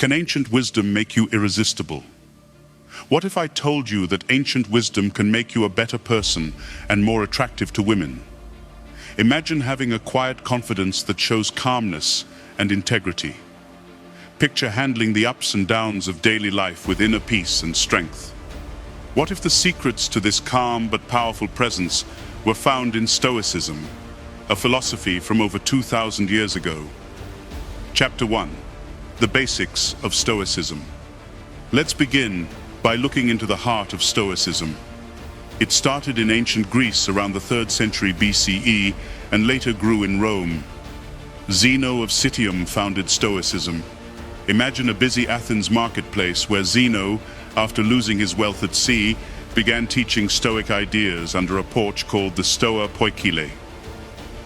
Can ancient wisdom make you irresistible? What if I told you that ancient wisdom can make you a better person and more attractive to women? Imagine having a quiet confidence that shows calmness and integrity. Picture handling the ups and downs of daily life with inner peace and strength. What if the secrets to this calm but powerful presence were found in Stoicism, a philosophy from over 2,000 years ago? Chapter 1. The Basics of Stoicism. Let's begin by looking into the heart of Stoicism. It started in ancient Greece around the 3rd century BCE and later grew in Rome. Zeno of Citium founded Stoicism. Imagine a busy Athens marketplace where Zeno, after losing his wealth at sea, began teaching Stoic ideas under a porch called the Stoa Poikile.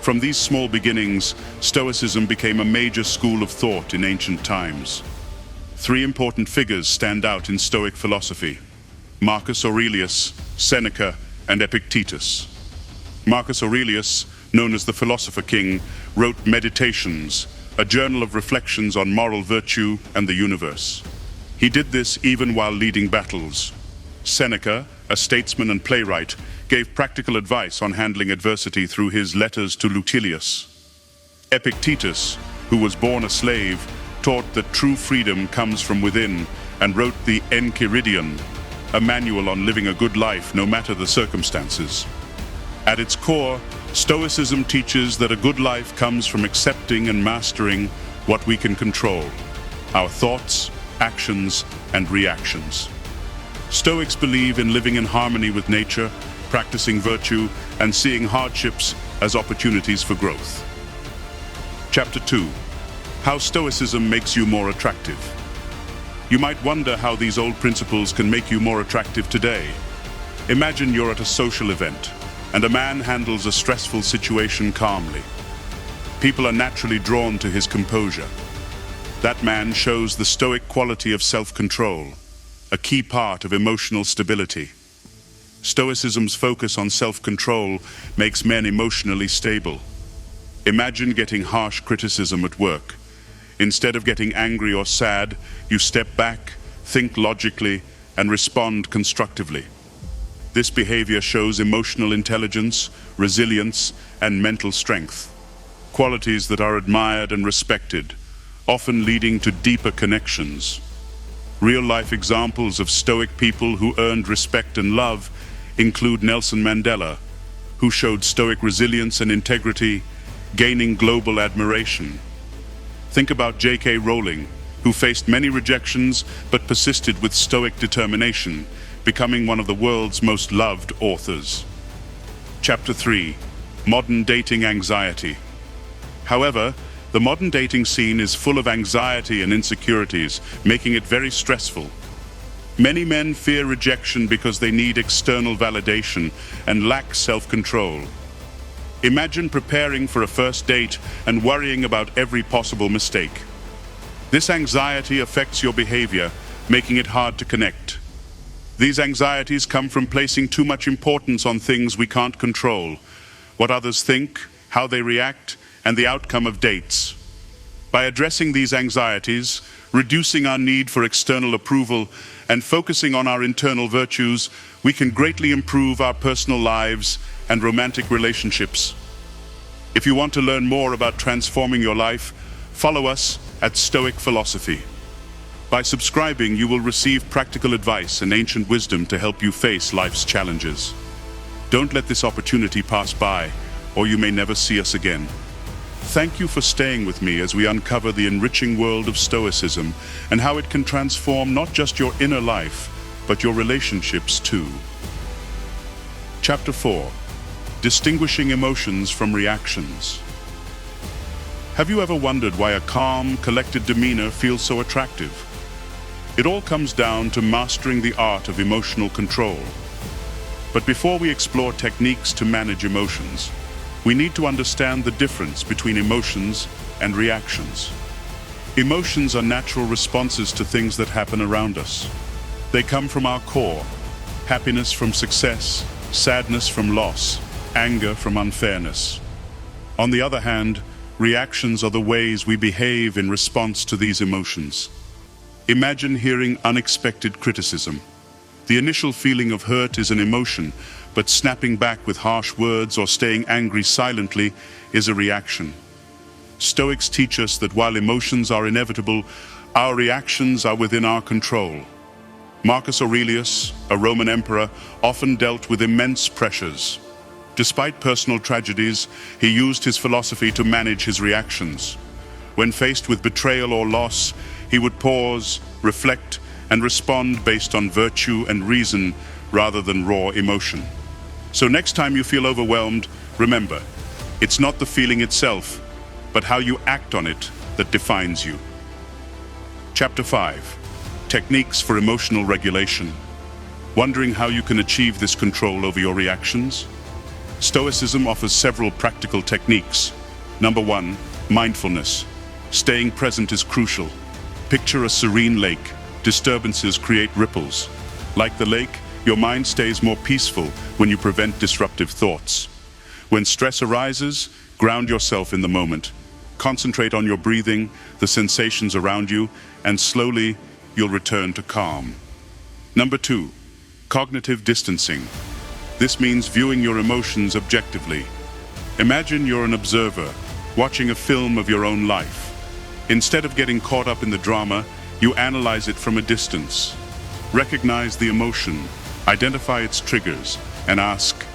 From these small beginnings, Stoicism became a major school of thought in ancient times. 3 important figures stand out in Stoic philosophy: Marcus Aurelius, Seneca, and Epictetus. Marcus Aurelius, known as the Philosopher King, wrote Meditations, a journal of reflections on moral virtue and the universe. He did this even while leading battles. Seneca, a statesman and playwright, gave practical advice on handling adversity through his Letters to Lucilius. Epictetus, who was born a slave, taught that true freedom comes from within and wrote the Enchiridion, a manual on living a good life no matter the circumstances. At its core, Stoicism teaches that a good life comes from accepting and mastering what we can control: our thoughts, actions, and reactions. Stoics believe in living in harmony with nature, practicing virtue, and seeing hardships as opportunities for growth. Chapter 2. How Stoicism makes you more attractive. You might wonder how these old principles can make you more attractive today. Imagine you're at a social event, and a man handles a stressful situation calmly. People are naturally drawn to his composure. That man shows the Stoic quality of self-control, a key part of emotional stability. Stoicism's focus on self-control makes men emotionally stable. Imagine getting harsh criticism at work. Instead of getting angry or sad, you step back, think logically, and respond constructively. This behavior shows emotional intelligence, resilience, and mental strength, qualities that are admired and respected, often leading to deeper connections. Real-life examples of Stoic people who earned respect and love include Nelson Mandela, who showed Stoic resilience and integrity, gaining global admiration. Think about J.K. Rowling, who faced many rejections but persisted with Stoic determination, becoming one of the world's most loved authors. Chapter 3. Modern dating anxiety. However, the modern dating scene is full of anxiety and insecurities, making it very stressful. Many men fear rejection because they need external validation and lack self-control. Imagine preparing for a first date and worrying about every possible mistake. This anxiety affects your behavior, making it hard to connect. These anxieties come from placing too much importance on things we can't control: what others think, how they react, and the outcome of dates. By addressing these anxieties, reducing our need for external approval, and focusing on our internal virtues, we can greatly improve our personal lives and romantic relationships. If you want to learn more about transforming your life, follow us at Stoic Philosophy. By subscribing, you will receive practical advice and ancient wisdom to help you face life's challenges. Don't let this opportunity pass by, or you may never see us again. Thank you for staying with me as we uncover the enriching world of Stoicism and how it can transform not just your inner life, but your relationships too. Chapter 4. Distinguishing emotions from reactions. Have you ever wondered why a calm, collected demeanor feels so attractive? It all comes down to mastering the art of emotional control. But before we explore techniques to manage emotions, we need to understand the difference between emotions and reactions. Emotions are natural responses to things that happen around us. They come from our core: happiness from success, sadness from loss, anger from unfairness. On the other hand, reactions are the ways we behave in response to these emotions. Imagine hearing unexpected criticism. The initial feeling of hurt is an emotion, but snapping back with harsh words or staying angry silently is a reaction. Stoics teach us that while emotions are inevitable, our reactions are within our control. Marcus Aurelius, a Roman emperor, often dealt with immense pressures. Despite personal tragedies, he used his philosophy to manage his reactions. When faced with betrayal or loss, he would pause, reflect, and respond based on virtue and reason rather than raw emotion. So next time you feel overwhelmed, remember, it's not the feeling itself, but how you act on it that defines you. Chapter 5. Techniques for emotional regulation. Wondering how you can achieve this control over your reactions? Stoicism offers several practical techniques. Number 1, mindfulness. Staying present is crucial. Picture a serene lake. Disturbances create ripples. Like the lake, your mind stays more peaceful when you prevent disruptive thoughts. When stress arises, ground yourself in the moment. Concentrate on your breathing, the sensations around you, and slowly you'll return to calm. Number 2, cognitive distancing. This means viewing your emotions objectively. Imagine you're an observer, watching a film of your own life. Instead of getting caught up in the drama, you analyze it from a distance. Recognize the emotion, identify its triggers, and ask,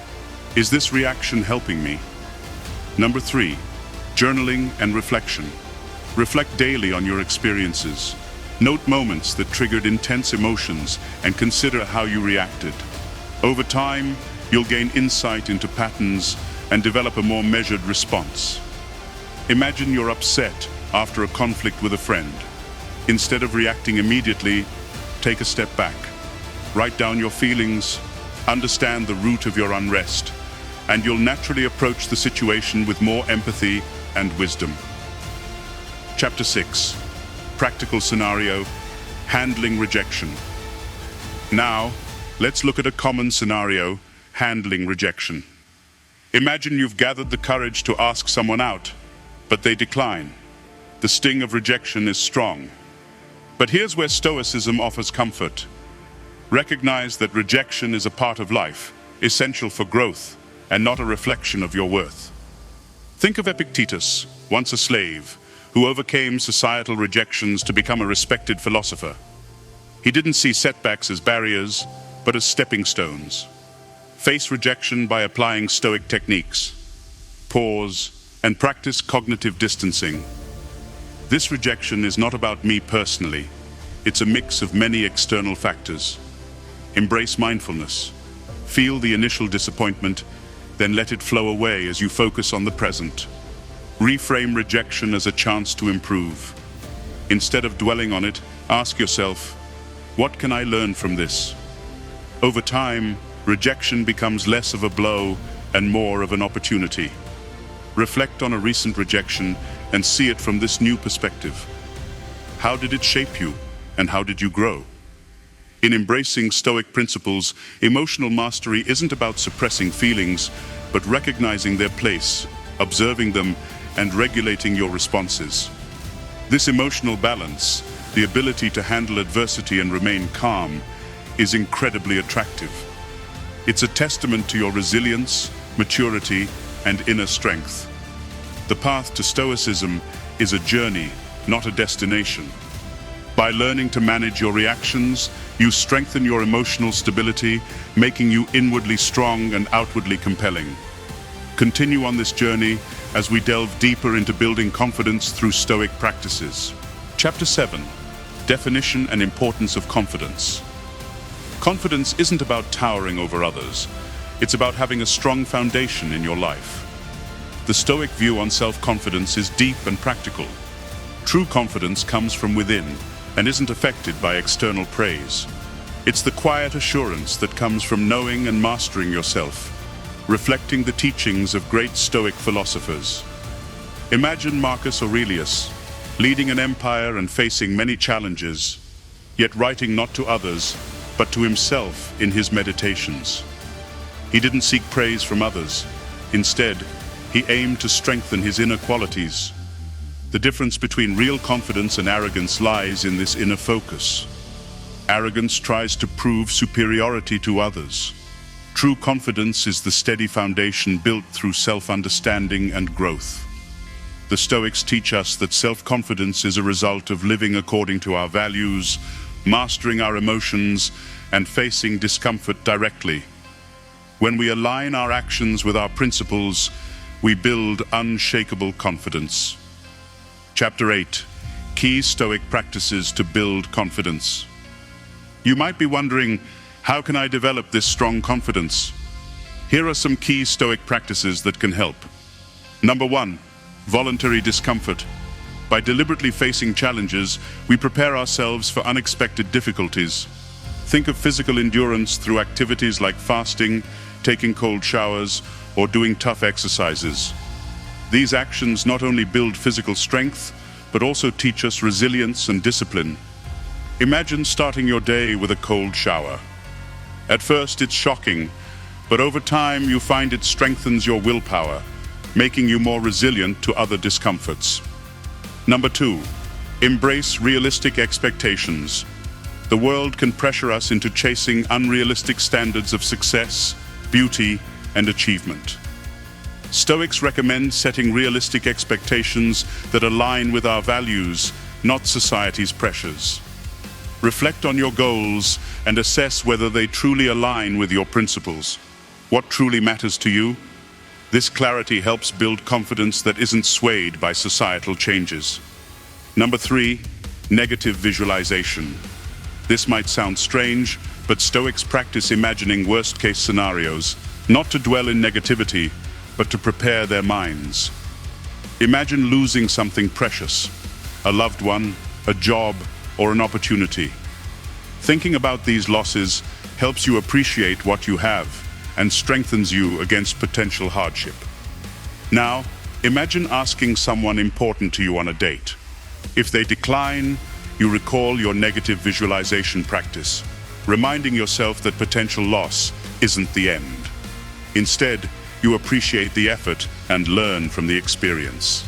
is this reaction helping me? Number 3, journaling and reflection. Reflect daily on your experiences. Note moments that triggered intense emotions and consider how you reacted. Over time, you'll gain insight into patterns and develop a more measured response. Imagine you're upset after a conflict with a friend. Instead of reacting immediately, take a step back. Write down your feelings, understand the root of your unrest, and you'll naturally approach the situation with more empathy and wisdom. Chapter 6. Practical scenario, handling rejection. Now, let's look at a common scenario, handling rejection. Imagine you've gathered the courage to ask someone out, but they decline. The sting of rejection is strong. But here's where Stoicism offers comfort. Recognize that rejection is a part of life, essential for growth, and not a reflection of your worth. Think of Epictetus, once a slave, who overcame societal rejections to become a respected philosopher. He didn't see setbacks as barriers, but as stepping stones. Face rejection by applying Stoic techniques. Pause and practice cognitive distancing. This rejection is not about me personally. It's a mix of many external factors. Embrace mindfulness. Feel the initial disappointment, then let it flow away as you focus on the present. Reframe rejection as a chance to improve. Instead of dwelling on it, ask yourself, what can I learn from this? Over time, rejection becomes less of a blow and more of an opportunity. Reflect on a recent rejection and see it from this new perspective. How did it shape you, and how did you grow? In embracing Stoic principles, emotional mastery isn't about suppressing feelings, but recognizing their place, observing them, and regulating your responses. This emotional balance, the ability to handle adversity and remain calm, is incredibly attractive. It's a testament to your resilience, maturity, and inner strength. The path to Stoicism is a journey, not a destination. By learning to manage your reactions, you strengthen your emotional stability, making you inwardly strong and outwardly compelling. Continue on this journey as we delve deeper into building confidence through Stoic practices. Chapter 7. Definition and importance of confidence. Confidence isn't about towering over others. It's about having a strong foundation in your life. The Stoic view on self-confidence is deep and practical. True confidence comes from within and isn't affected by external praise. It's the quiet assurance that comes from knowing and mastering yourself, reflecting the teachings of great Stoic philosophers. Imagine Marcus Aurelius, leading an empire and facing many challenges, yet writing not to others, but to himself in his meditations. He didn't seek praise from others. Instead, he aimed to strengthen his inner qualities. The difference between real confidence and arrogance lies in this inner focus. Arrogance tries to prove superiority to others. True confidence is the steady foundation built through self-understanding and growth. The Stoics teach us that self-confidence is a result of living according to our values, mastering our emotions, and facing discomfort directly. When we align our actions with our principles, we build unshakable confidence. Chapter 8. Key Stoic Practices to Build Confidence. You might be wondering, how can I develop this strong confidence? Here are some key Stoic practices that can help. Number 1. Voluntary discomfort. By deliberately facing challenges, we prepare ourselves for unexpected difficulties. Think of physical endurance through activities like fasting, taking cold showers, or doing tough exercises. These actions not only build physical strength, but also teach us resilience and discipline. Imagine starting your day with a cold shower. At first, it's shocking, but over time you find it strengthens your willpower, making you more resilient to other discomforts. Number 2, embrace realistic expectations. The world can pressure us into chasing unrealistic standards of success, beauty, and achievement. Stoics recommend setting realistic expectations that align with our values, not society's pressures. Reflect on your goals and assess whether they truly align with your principles. What truly matters to you? This clarity helps build confidence that isn't swayed by societal changes. Number 3, negative visualization. This might sound strange, but Stoics practice imagining worst-case scenarios, not to dwell in negativity, but to prepare their minds. Imagine losing something precious, a loved one, a job, or an opportunity. Thinking about these losses helps you appreciate what you have and strengthens you against potential hardship. Now, imagine asking someone important to you on a date. If they decline, you recall your negative visualization practice, reminding yourself that potential loss isn't the end. Instead, you appreciate the effort and learn from the experience.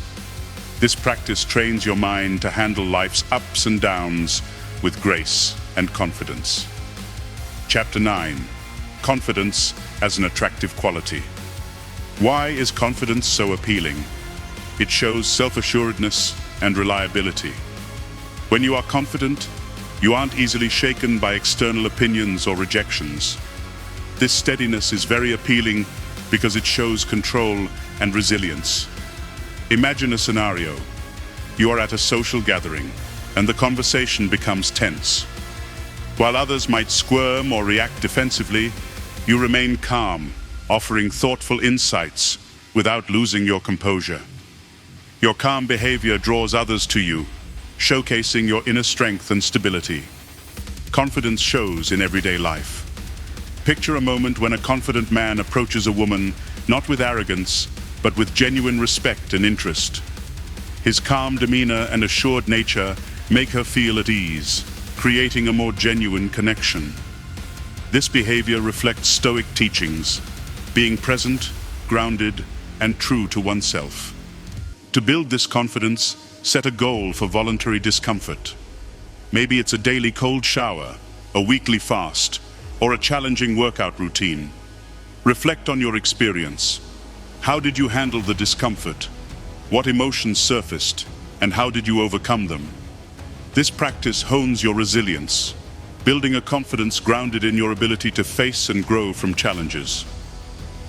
This practice trains your mind to handle life's ups and downs with grace and confidence. Chapter 9. Confidence as an attractive quality. Why is confidence so appealing? It shows self-assuredness and reliability. When you are confident, you aren't easily shaken by external opinions or rejections. This steadiness is very appealing because it shows control and resilience. Imagine a scenario. You are at a social gathering, and the conversation becomes tense. While others might squirm or react defensively, you remain calm, offering thoughtful insights without losing your composure. Your calm behavior draws others to you, showcasing your inner strength and stability. Confidence shows in everyday life. Picture a moment when a confident man approaches a woman, not with arrogance, but with genuine respect and interest. His calm demeanor and assured nature make her feel at ease, creating a more genuine connection. This behavior reflects Stoic teachings, being present, grounded, and true to oneself. To build this confidence, set a goal for voluntary discomfort. Maybe it's a daily cold shower, a weekly fast, or a challenging workout routine. Reflect on your experience. How did you handle the discomfort? What emotions surfaced, and how did you overcome them? This practice hones your resilience, building a confidence grounded in your ability to face and grow from challenges.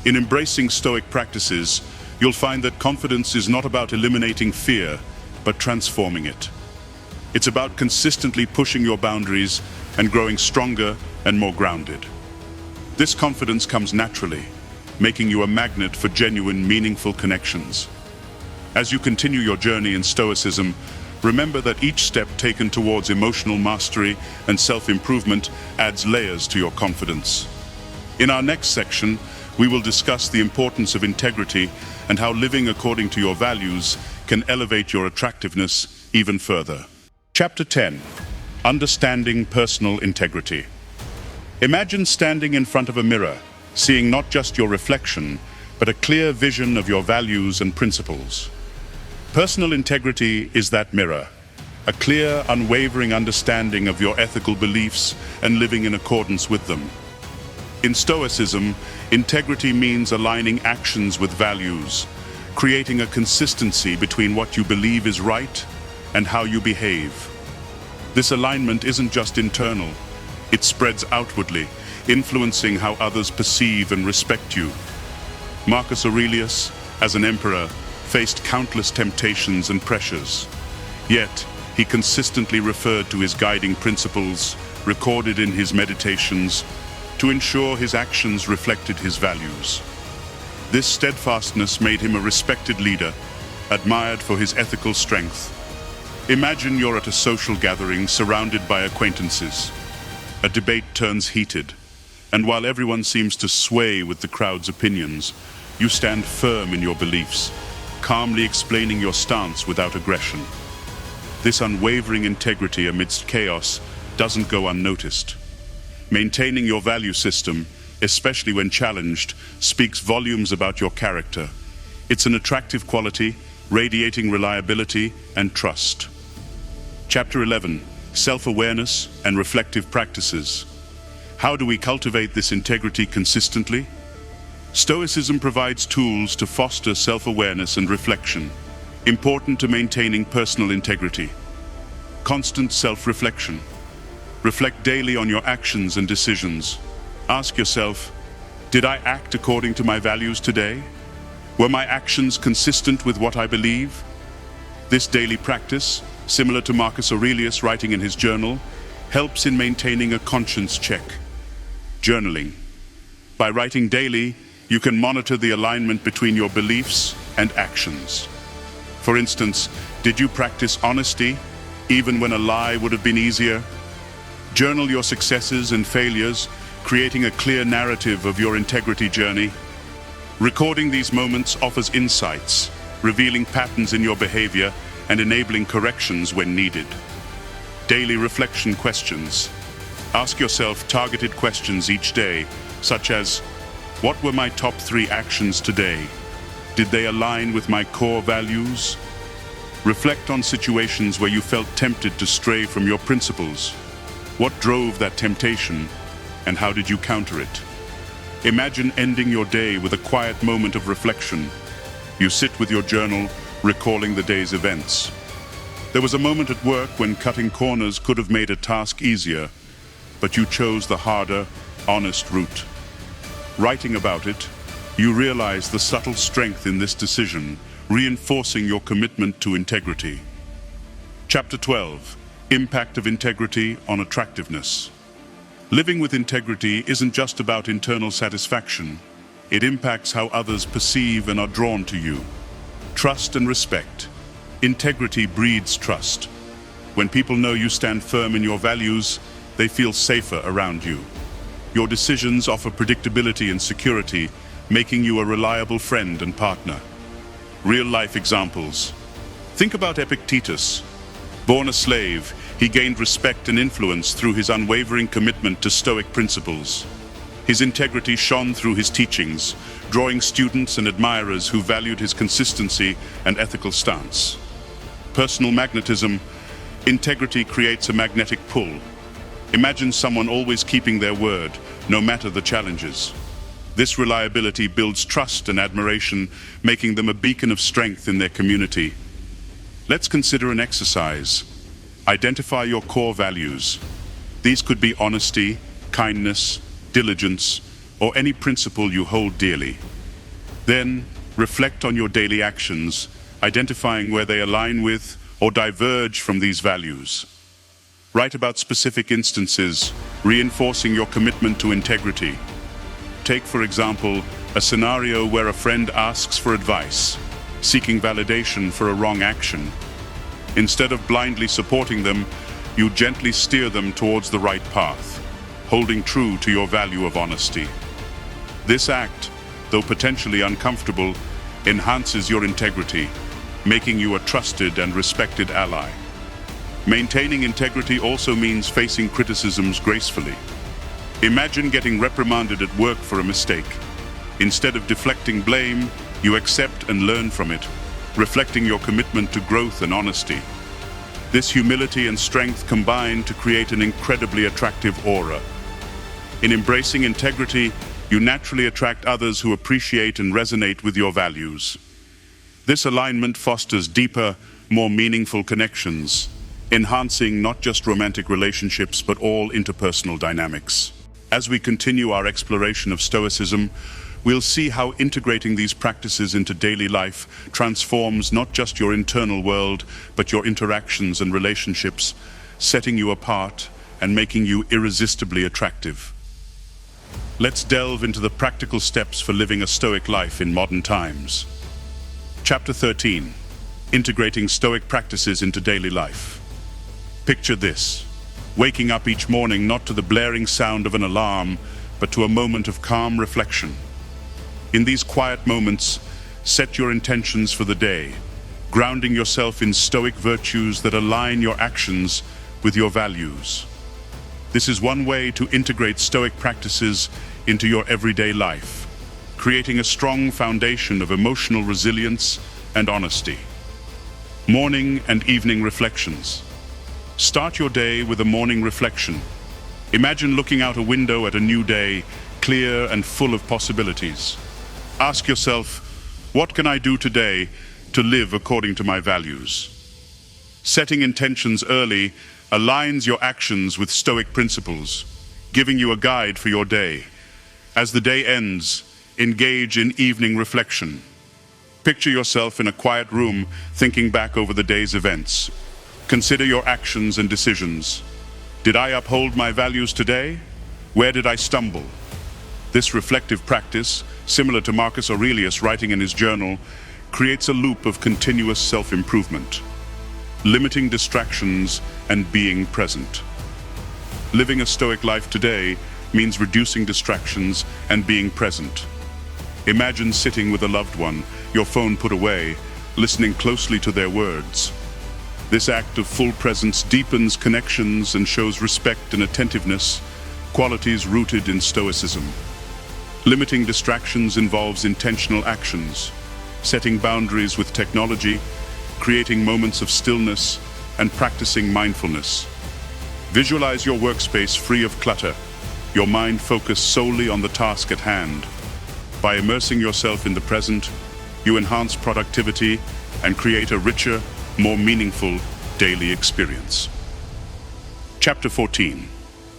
In embracing Stoic practices, you'll find that confidence is not about eliminating fear, but transforming it. It's about consistently pushing your boundaries and growing stronger and more grounded. This confidence comes naturally, making you a magnet for genuine, meaningful connections. As you continue your journey in Stoicism, remember that each step taken towards emotional mastery and self-improvement adds layers to your confidence. In our next section, we will discuss the importance of integrity and how living according to your values can elevate your attractiveness even further. Chapter 10. Understanding personal integrity. Imagine standing in front of a mirror, seeing not just your reflection, but a clear vision of your values and principles. Personal integrity is that mirror, a clear, unwavering understanding of your ethical beliefs and living in accordance with them. In Stoicism, integrity means aligning actions with values, creating a consistency between what you believe is right and how you behave. This alignment isn't just internal, it spreads outwardly, influencing how others perceive and respect you. Marcus Aurelius, as an emperor, faced countless temptations and pressures. Yet, he consistently referred to his guiding principles, recorded in his meditations, to ensure his actions reflected his values. This steadfastness made him a respected leader, admired for his ethical strength. Imagine you're at a social gathering surrounded by acquaintances. A debate turns heated, and while everyone seems to sway with the crowd's opinions, you stand firm in your beliefs, calmly explaining your stance without aggression. This unwavering integrity amidst chaos doesn't go unnoticed. Maintaining your value system, especially when challenged, speaks volumes about your character. It's an attractive quality, radiating reliability and trust. Chapter 11: Self-awareness and reflective practices. How do we cultivate this integrity consistently? Stoicism provides tools to foster self-awareness and reflection, important to maintaining personal integrity. Constant self-reflection. Reflect daily on your actions and decisions. Ask yourself, did I act according to my values today? Were my actions consistent with what I believe? This daily practice, similar to Marcus Aurelius writing in his journal, helps in maintaining a conscience check. Journaling. By writing daily, you can monitor the alignment between your beliefs and actions. For instance, did you practice honesty, even when a lie would have been easier? Journal your successes and failures, creating a clear narrative of your integrity journey. Recording these moments offers insights, revealing patterns in your behavior and enabling corrections when needed. Daily reflection questions. Ask yourself targeted questions each day, such as, what were my top 3 actions today? Did they align with my core values? Reflect on situations where you felt tempted to stray from your principles. What drove that temptation, and how did you counter it? Imagine ending your day with a quiet moment of reflection. You sit with your journal, recalling the day's events. There was a moment at work when cutting corners could have made a task easier, but you chose the harder, honest route. Writing about it, you realize the subtle strength in this decision, reinforcing your commitment to integrity. Chapter 12: Impact of integrity on attractiveness. Living with integrity isn't just about internal satisfaction. It impacts how others perceive and are drawn to you. Trust and respect. Integrity breeds trust. When people know you stand firm in your values, they feel safer around you. Your decisions offer predictability and security, making you a reliable friend and partner. Real-life examples. Think about Epictetus. Born a slave, he gained respect and influence through his unwavering commitment to Stoic principles. His integrity shone through his teachings, drawing students and admirers who valued his consistency and ethical stance. Personal magnetism. Integrity creates a magnetic pull. Imagine someone always keeping their word, no matter the challenges. This reliability builds trust and admiration, making them a beacon of strength in their community. Let's consider an exercise. Identify your core values. These could be honesty, kindness, diligence, or any principle you hold dearly. Then, reflect on your daily actions, identifying where they align with or diverge from these values. Write about specific instances, reinforcing your commitment to integrity. Take, for example, a scenario where a friend asks for advice, seeking validation for a wrong action. Instead of blindly supporting them, you gently steer them towards the right path, holding true to your value of honesty. This act, though potentially uncomfortable, enhances your integrity, making you a trusted and respected ally. Maintaining integrity also means facing criticisms gracefully. Imagine getting reprimanded at work for a mistake. Instead of deflecting blame, you accept and learn from it, reflecting your commitment to growth and honesty. This humility and strength combine to create an incredibly attractive aura. In embracing integrity, you naturally attract others who appreciate and resonate with your values. This alignment fosters deeper, more meaningful connections, enhancing not just romantic relationships but all interpersonal dynamics. As we continue our exploration of Stoicism, we'll see how integrating these practices into daily life transforms not just your internal world, but your interactions and relationships, setting you apart and making you irresistibly attractive. Let's delve into the practical steps for living a Stoic life in modern times. Chapter 13. Integrating Stoic practices into daily life. Picture this: waking up each morning not to the blaring sound of an alarm, but to a moment of calm reflection. In these quiet moments, set your intentions for the day, grounding yourself in Stoic virtues that align your actions with your values. This is one way to integrate Stoic practices into your everyday life, creating a strong foundation of emotional resilience and honesty. Morning and evening reflections. Start your day with a morning reflection. Imagine looking out a window at a new day, clear and full of possibilities. Ask yourself, what can I do today to live according to my values? Setting intentions early aligns your actions with Stoic principles, giving you a guide for your day. As the day ends, engage in evening reflection. Picture yourself in a quiet room, thinking back over the day's events. Consider your actions and decisions. Did I uphold my values today? Where did I stumble? This reflective practice, similar to Marcus Aurelius writing in his journal, creates a loop of continuous self-improvement, limiting distractions and being present. Living a Stoic life today means reducing distractions and being present. Imagine sitting with a loved one, your phone put away, listening closely to their words. This act of full presence deepens connections and shows respect and attentiveness, qualities rooted in Stoicism. Limiting distractions involves intentional actions, setting boundaries with technology, creating moments of stillness, and practicing mindfulness. Visualize your workspace free of clutter, your mind focused solely on the task at hand. By immersing yourself in the present, you enhance productivity and create a richer, more meaningful daily experience. Chapter 14.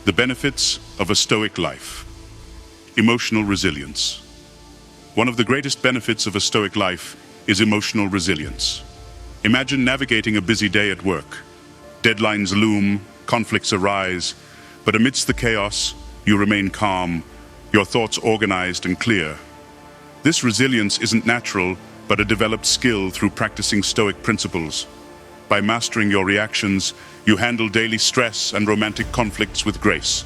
The benefits of a Stoic life. Emotional resilience. One of the greatest benefits of a Stoic life is emotional resilience. Imagine navigating a busy day at work. Deadlines loom, conflicts arise, but amidst the chaos, you remain calm, your thoughts organized and clear. This resilience isn't natural, but a developed skill through practicing Stoic principles. By mastering your reactions, you handle daily stress and romantic conflicts with grace.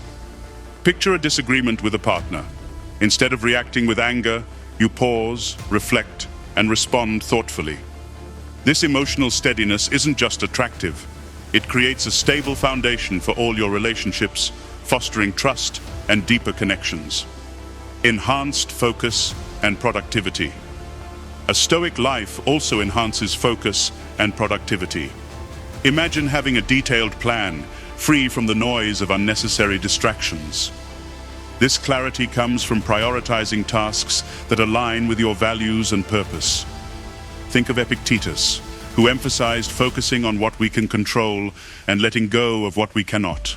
Picture a disagreement with a partner. Instead of reacting with anger, you pause, reflect, and respond thoughtfully. This emotional steadiness isn't just attractive. It creates a stable foundation for all your relationships, fostering trust and deeper connections. Enhanced focus and productivity. A Stoic life also enhances focus and productivity. Imagine having a detailed plan, free from the noise of unnecessary distractions. This clarity comes from prioritizing tasks that align with your values and purpose. Think of Epictetus, who emphasized focusing on what we can control and letting go of what we cannot.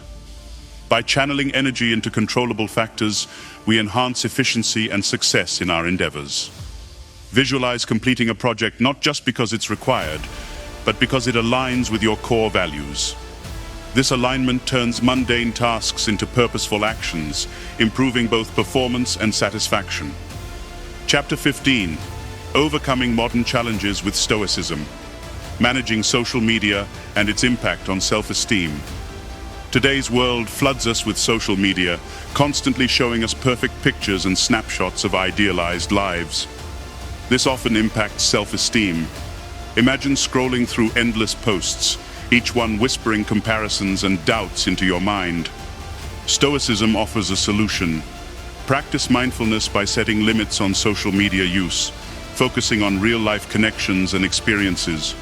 By channeling energy into controllable factors, we enhance efficiency and success in our endeavors. Visualize completing a project not just because it's required, but because it aligns with your core values. This alignment turns mundane tasks into purposeful actions, improving both performance and satisfaction. Chapter 15. Overcoming modern challenges with Stoicism. Managing social media and its impact on self-esteem. Today's world floods us with social media, constantly showing us perfect pictures and snapshots of idealized lives. This often impacts self-esteem. Imagine scrolling through endless posts, each one whispering comparisons and doubts into your mind. Stoicism offers a solution. Practice mindfulness by setting limits on social media use, focusing on real-life connections and experiences.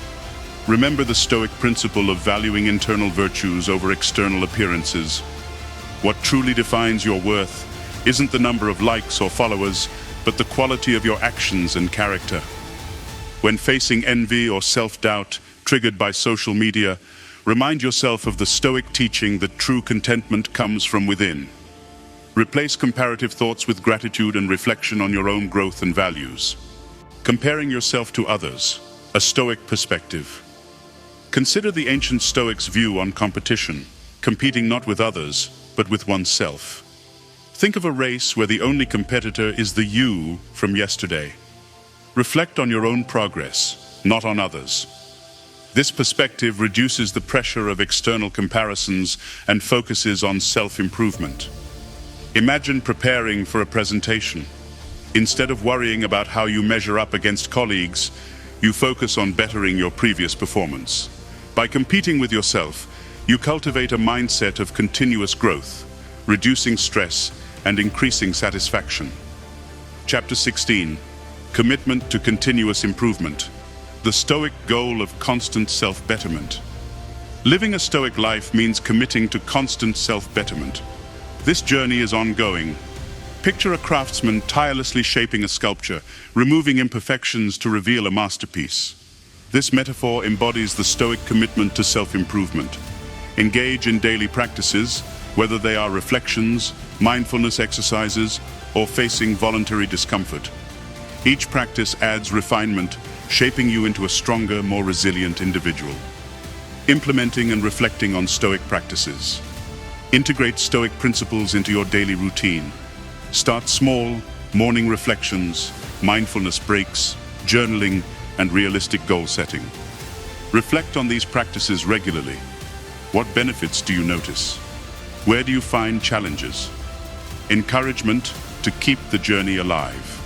Remember the Stoic principle of valuing internal virtues over external appearances. What truly defines your worth isn't the number of likes or followers, but the quality of your actions and character. When facing envy or self-doubt triggered by social media, remind yourself of the Stoic teaching that true contentment comes from within. Replace comparative thoughts with gratitude and reflection on your own growth and values. Comparing yourself to others, a Stoic perspective. Consider the ancient Stoics' view on competition, competing not with others, but with oneself. Think of a race where the only competitor is the you from yesterday. Reflect on your own progress, not on others. This perspective reduces the pressure of external comparisons and focuses on self-improvement. Imagine preparing for a presentation. Instead of worrying about how you measure up against colleagues, you focus on bettering your previous performance. By competing with yourself, you cultivate a mindset of continuous growth, reducing stress and increasing satisfaction. Chapter 16. Commitment to continuous improvement. The Stoic goal of constant self-betterment. Living a Stoic life means committing to constant self-betterment. This journey is ongoing. Picture a craftsman tirelessly shaping a sculpture, removing imperfections to reveal a masterpiece. This metaphor embodies the Stoic commitment to self-improvement. Engage in daily practices, whether they are reflections, mindfulness exercises, or facing voluntary discomfort. Each practice adds refinement, shaping you into a stronger, more resilient individual. Implementing and reflecting on Stoic practices. Integrate Stoic principles into your daily routine. Start small, morning reflections, mindfulness breaks, journaling, and realistic goal setting. Reflect on these practices regularly. What benefits do you notice? Where do you find challenges? Encouragement to keep the journey alive.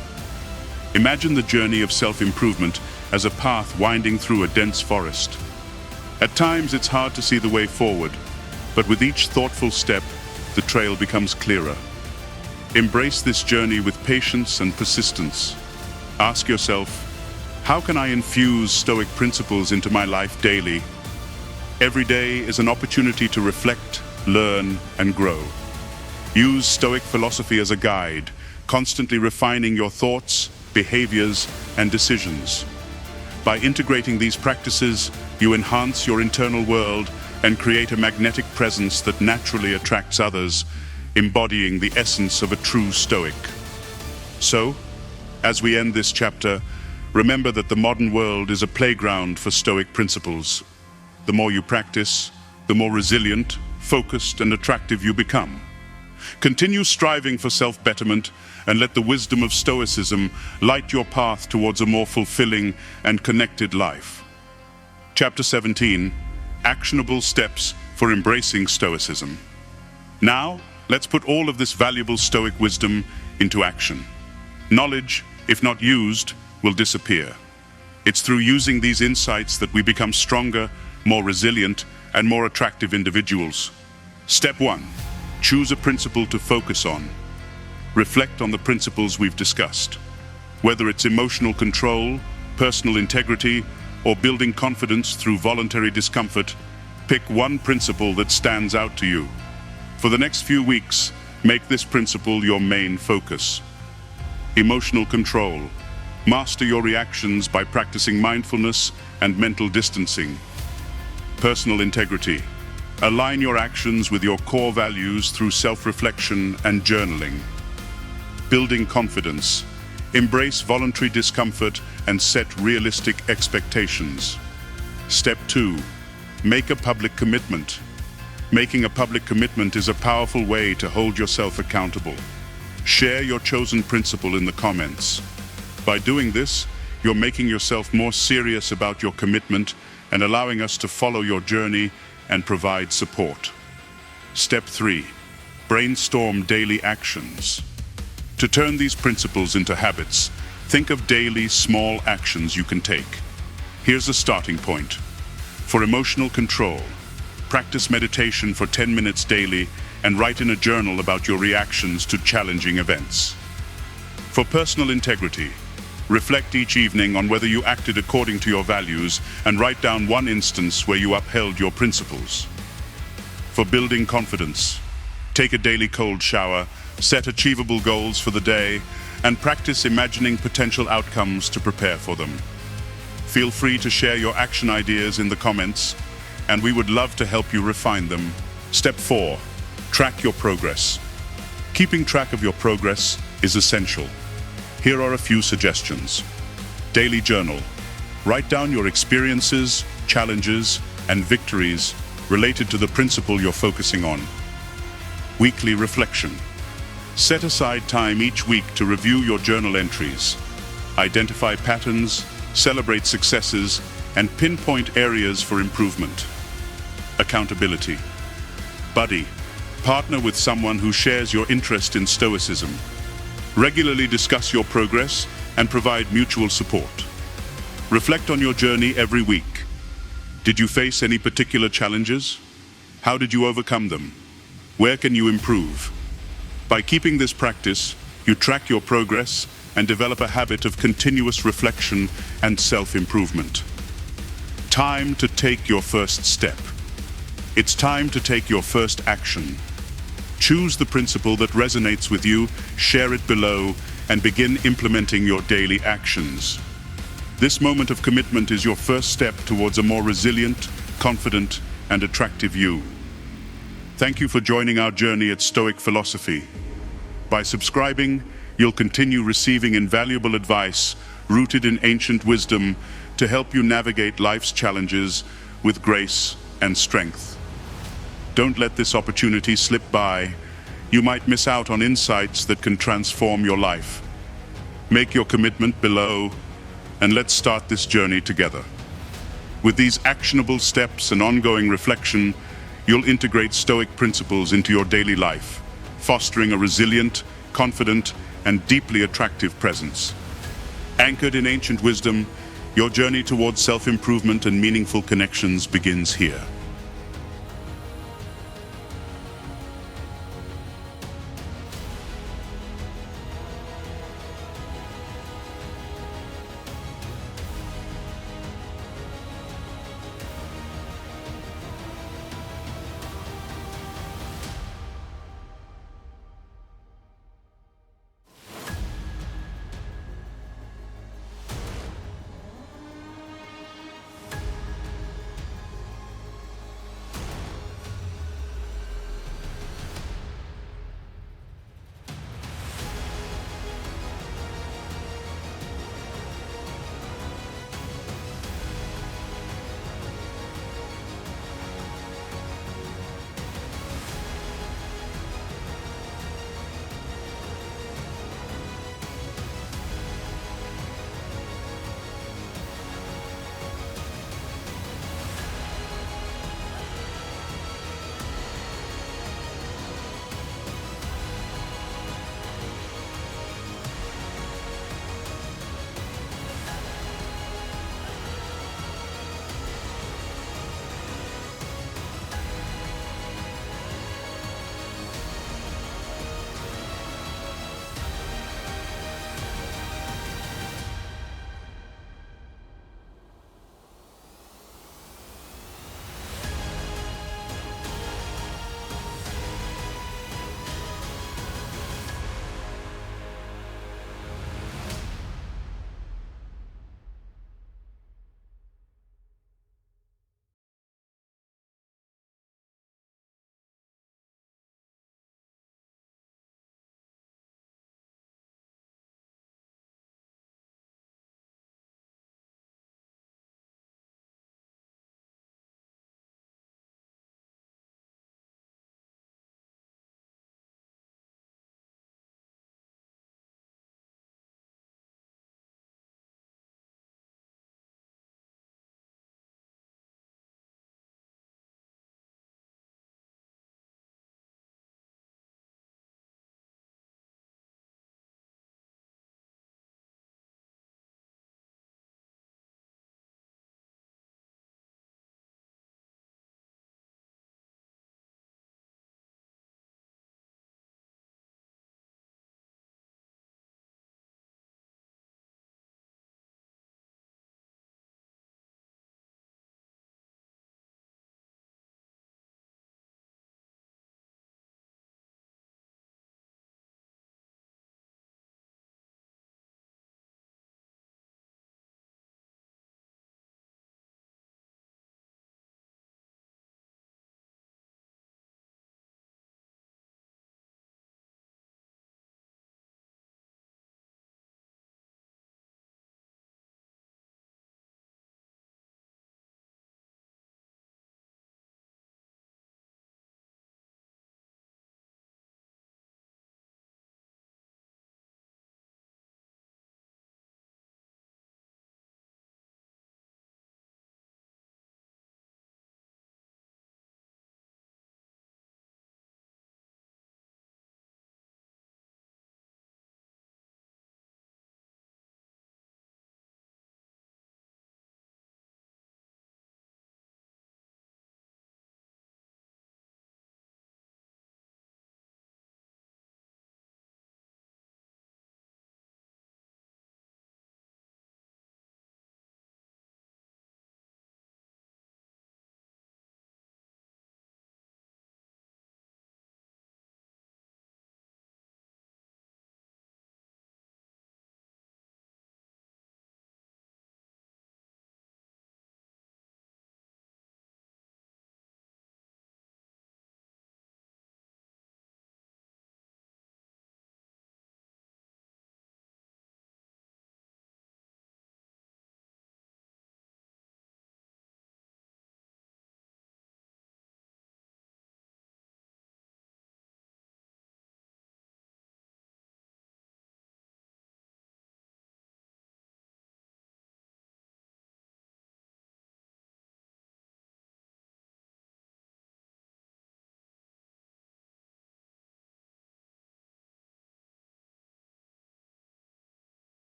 Imagine the journey of self-improvement as a path winding through a dense forest. At times it's hard to see the way forward, but with each thoughtful step, the trail becomes clearer. Embrace this journey with patience and persistence. Ask yourself, how can I infuse Stoic principles into my life daily? Every day is an opportunity to reflect, learn, and grow. Use Stoic philosophy as a guide, constantly refining your thoughts, behaviors, and decisions. By integrating these practices, you enhance your internal world and create a magnetic presence that naturally attracts others, embodying the essence of a true Stoic. So, as we end this chapter, remember that the modern world is a playground for Stoic principles. The more you practice, the more resilient, focused, and attractive you become. Continue striving for self-betterment and let the wisdom of Stoicism light your path towards a more fulfilling and connected life. Chapter 17. Actionable steps for embracing Stoicism. Now, let's put all of this valuable Stoic wisdom into action. Knowledge, if not used, will disappear. It's through using these insights that we become stronger, more resilient, and more attractive individuals. Step 1. Choose a principle to focus on. Reflect on the principles we've discussed. Whether it's emotional control, personal integrity, or building confidence through voluntary discomfort, pick one principle that stands out to you. For the next few weeks, make this principle your main focus. Emotional control. Master your reactions by practicing mindfulness and mental distancing. Personal integrity. Align your actions with your core values through self-reflection and journaling. Building confidence. Embrace voluntary discomfort and set realistic expectations. Step 2. Make a public commitment. Making a public commitment is a powerful way to hold yourself accountable. Share your chosen principle in the comments. By doing this, you're making yourself more serious about your commitment and allowing us to follow your journey and provide support. Step 3. Brainstorm daily actions. To turn these principles into habits, think of daily small actions you can take. Here's a starting point. For emotional control, practice meditation for 10 minutes daily and write in a journal about your reactions to challenging events. For personal integrity, Reflect each evening on whether you acted according to your values and write down one instance where you upheld your principles. For building confidence, take a daily cold shower, set achievable goals for the day, and practice imagining potential outcomes to prepare for them. Feel free to share your action ideas in the comments, and we would love to help you refine them. Step 4. Track your progress. Keeping track of your progress is essential. Here are a few suggestions. Daily journal. Write down your experiences, challenges, and victories related to the principle you're focusing on. Weekly reflection. Set aside time each week to review your journal entries. Identify patterns, celebrate successes, and pinpoint areas for improvement. Accountability. Buddy. Partner with someone who shares your interest in Stoicism. Regularly discuss your progress and provide mutual support. Reflect on your journey every week. Did you face any particular challenges? How did you overcome them? Where can you improve? By keeping this practice, you track your progress and develop a habit of continuous reflection and self-improvement. Time to take your first step. It's time to take your first action. Choose the principle that resonates with you, share it below, and begin implementing your daily actions. This moment of commitment is your first step towards a more resilient, confident, and attractive you. Thank you for joining our journey at Stoic Philosophy. By subscribing, you'll continue receiving invaluable advice rooted in ancient wisdom to help you navigate life's challenges with grace and strength. Don't let this opportunity slip by. You might miss out on insights that can transform your life. Make your commitment below, and let's start this journey together. With these actionable steps and ongoing reflection, you'll integrate Stoic principles into your daily life, fostering a resilient, confident, and deeply attractive presence. Anchored in ancient wisdom, your journey towards self-improvement and meaningful connections begins here.